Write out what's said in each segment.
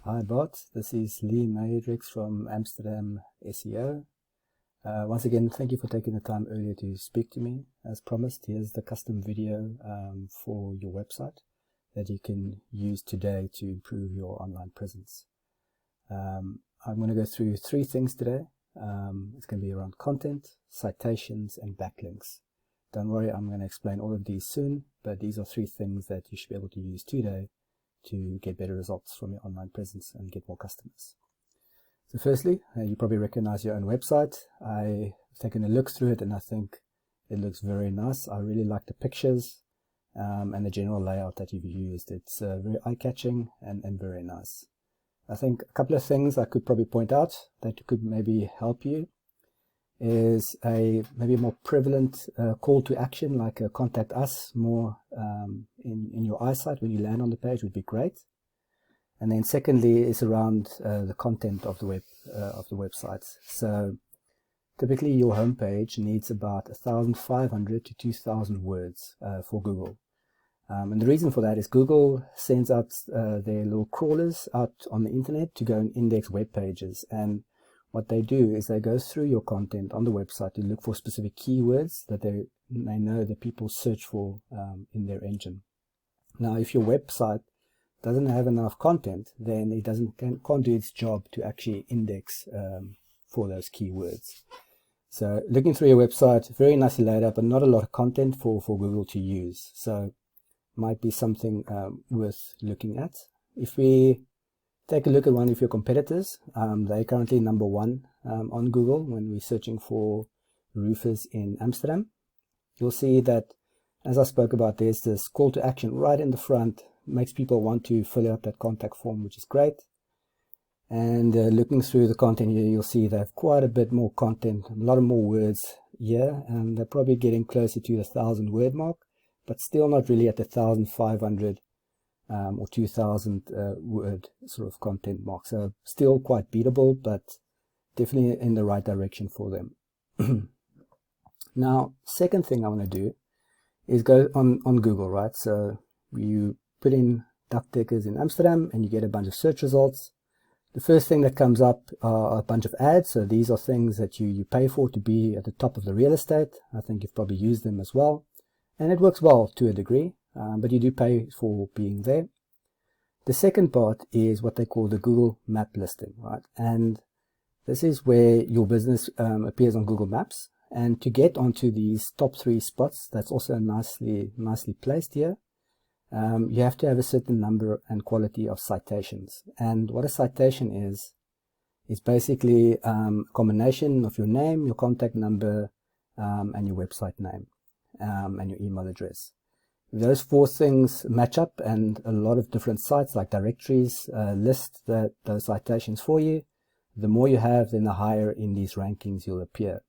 Hi Bart, this is Lee Maedrix from Amsterdam SEO. Once again, thank you for taking the time earlier to speak to me. As promised, here's the custom video for your website that you can use today to improve your online presence. I'm going to go through three things today. It's going to be around content, citations, and backlinks. Don't worry, I'm going to explain all of these soon, but these are three things that you should be able to use today to get better results from your online presence and get more customers. So firstly, you probably recognize your own website. I've taken a look through it and I think it looks very nice. I really like the pictures and the general layout that you've used. It's very eye-catching and very nice. I think a couple of things I could probably point out that could maybe help you is a maybe more prevalent call to action, like a contact us more in your eyesight when you land on the page would be great. And then secondly is around the content of the websites. So typically your homepage needs about 1,500 to 2,000 words for Google. And the reason for that is Google sends out their little crawlers out on the internet to go and index web pages, and what they do is they go through your content on the website to look for specific keywords that they know that people search for in their engine. Now, if your website doesn't have enough content, then it can't do its job to actually index for those keywords. So looking through your website, very nicely laid out, but not a lot of content for Google to use. So might be something worth looking at. If we take a look at one of your competitors, they're currently number one on Google when we're searching for roofers in Amsterdam. You'll see that, as I spoke about, there's this call to action right in the front, makes people want to fill out that contact form, which is great. And looking through the content here, you'll see they have quite a bit more content, a lot of more words here, and they're probably getting closer to the 1,000 word mark, but still not really at the 1,500 or 2,000 word sort of content mark. So still quite beatable, but definitely in the right direction for them. Now, second thing I want to do is go on Google, right? So you put in duck deckers in Amsterdam and you get a bunch of search results. The first thing that comes up are a bunch of ads. So these are things that you pay for to be at the top of the real estate. I think you've probably used them as well. And it works well to a degree, but you do pay for being there. The second part is what they call the Google map listing, right? And this is where your business appears on Google Maps. And to get onto these top 3 spots, that's also nicely placed here, you have to have a certain number and quality of citations. And what a citation is basically a combination of your name, your contact number, and your website name, and your email address. If those 4 things match up and a lot of different sites like directories list those citations for you, the more you have, then the higher in these rankings you'll appear.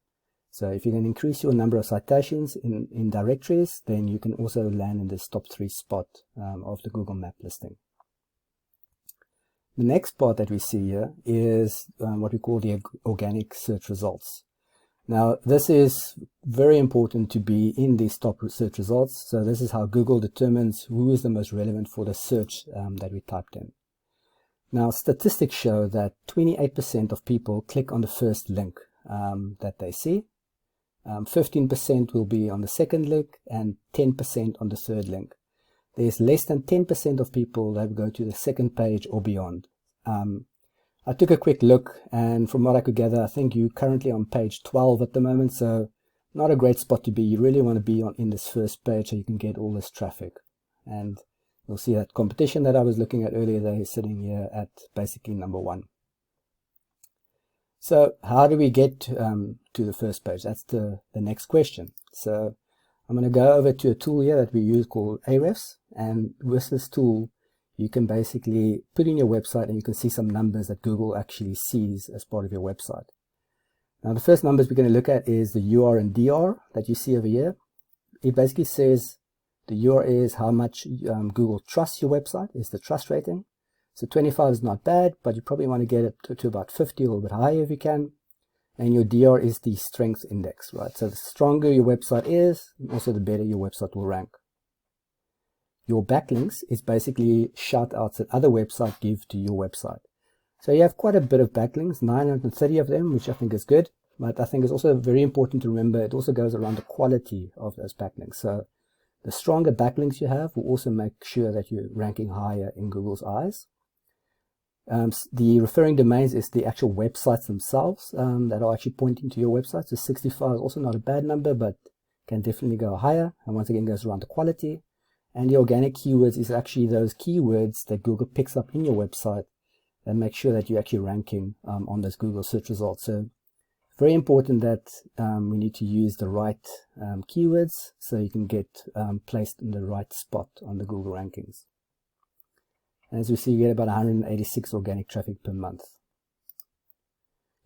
So if you can increase your number of citations in directories, then you can also land in this top 3 spot of the Google map listing. The next part that we see here is what we call the organic search results. Now, this is very important to be in these top search results. So this is how Google determines who is the most relevant for the search that we typed in. Now, statistics show that 28% of people click on the first link that they see. 15% will be on the second link and 10% on the third link. There's less than 10% of people that go to the second page or beyond. I took a quick look, and from what I could gather, I think you're currently on page 12 at the moment, so not a great spot to be. You really want to be in this first page so you can get all this traffic. And you'll see that competition that I was looking at earlier, they're sitting here at basically number 1. So how do we get to the first page? That's the next question. So I'm going to go over to a tool here that we use called Ahrefs, and with this tool, you can basically put in your website and you can see some numbers that Google actually sees as part of your website. Now, the first numbers we're going to look at is the UR and DR that you see over here. It basically says the UR is how much Google trusts your website, is the trust rating. So 25 is not bad, but you probably want to get it to about 50, a little bit higher if you can. And your DR is the strength index, right? So the stronger your website is, also the better your website will rank. your backlinks is basically shout outs that other websites give to your website. So you have quite a bit of backlinks, 930 of them, which I think is good. But I think it's also very important to remember it also goes around the quality of those backlinks. So the stronger backlinks you have will also make sure that you're ranking higher in Google's eyes. The referring domains is the actual websites themselves that are actually pointing to your website. So 65 is also not a bad number, but can definitely go higher. And once again, goes around the quality. And the organic keywords is actually those keywords that Google picks up in your website and make sure that you're actually ranking on those Google search results. So very important that we need to use the right keywords so you can get placed in the right spot on the Google rankings. And as we see, you get about 186 organic traffic per month.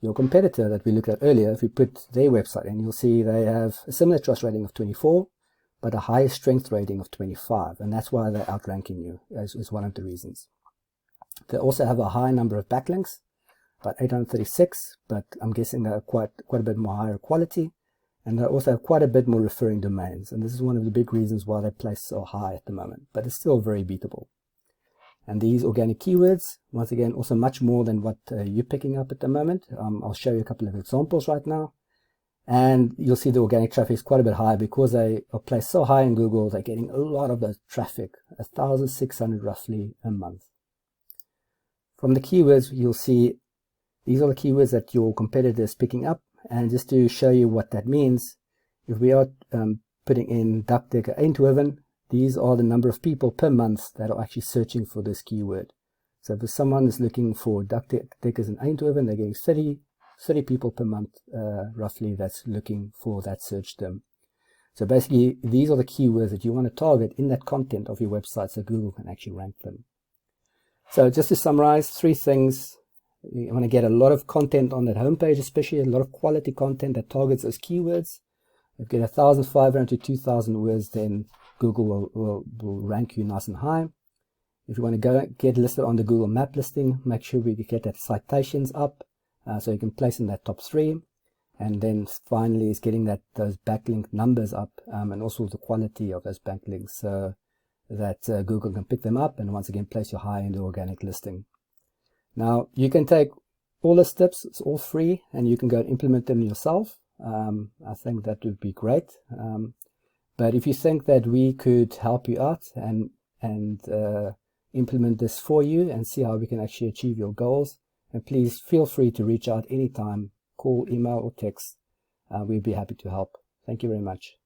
Your competitor that we looked at earlier, if we put their website in, you'll see they have a similar trust rating of 24, but a higher strength rating of 25. And that's why they're outranking you, is one of the reasons. They also have a high number of backlinks, about 836, but I'm guessing they're quite a bit more higher quality. And they also have quite a bit more referring domains. And this is one of the big reasons why they place so high at the moment, but it's still very beatable. And these organic keywords, once again, also much more than what you're picking up at the moment. I'll show you a couple of examples right now. And you'll see the organic traffic is quite a bit higher because they are placed so high in Google. They're getting a lot of the traffic, 1,600 roughly a month. From the keywords, you'll see these are the keywords that your competitor is picking up. And just to show you what that means, if we are putting in Dakrenovatie Eindhoven, these are the number of people per month that are actually searching for this keyword. So if someone is looking for Dakrenovatie in Eindhoven, they're getting 30 people per month, roughly, that's looking for that search term. So basically, these are the keywords that you want to target in that content of your website so Google can actually rank them. So just to summarize, 3 things. You want to get a lot of content on that homepage, especially a lot of quality content that targets those keywords. If you get 1,500 to 2,000 words, then Google will rank you nice and high. If you want to go get listed on the Google map listing, make sure we get that citations up so you can place in that top 3. And then finally is getting those backlink numbers up and also the quality of those backlinks so that Google can pick them up and once again place you high in the organic listing. Now you can take all the steps, it's all free, and you can go and implement them yourself. I think that would be great. But if you think that we could help you out and implement this for you and see how we can actually achieve your goals, and please feel free to reach out anytime, call, email, or text. We'd be happy to help. Thank you very much.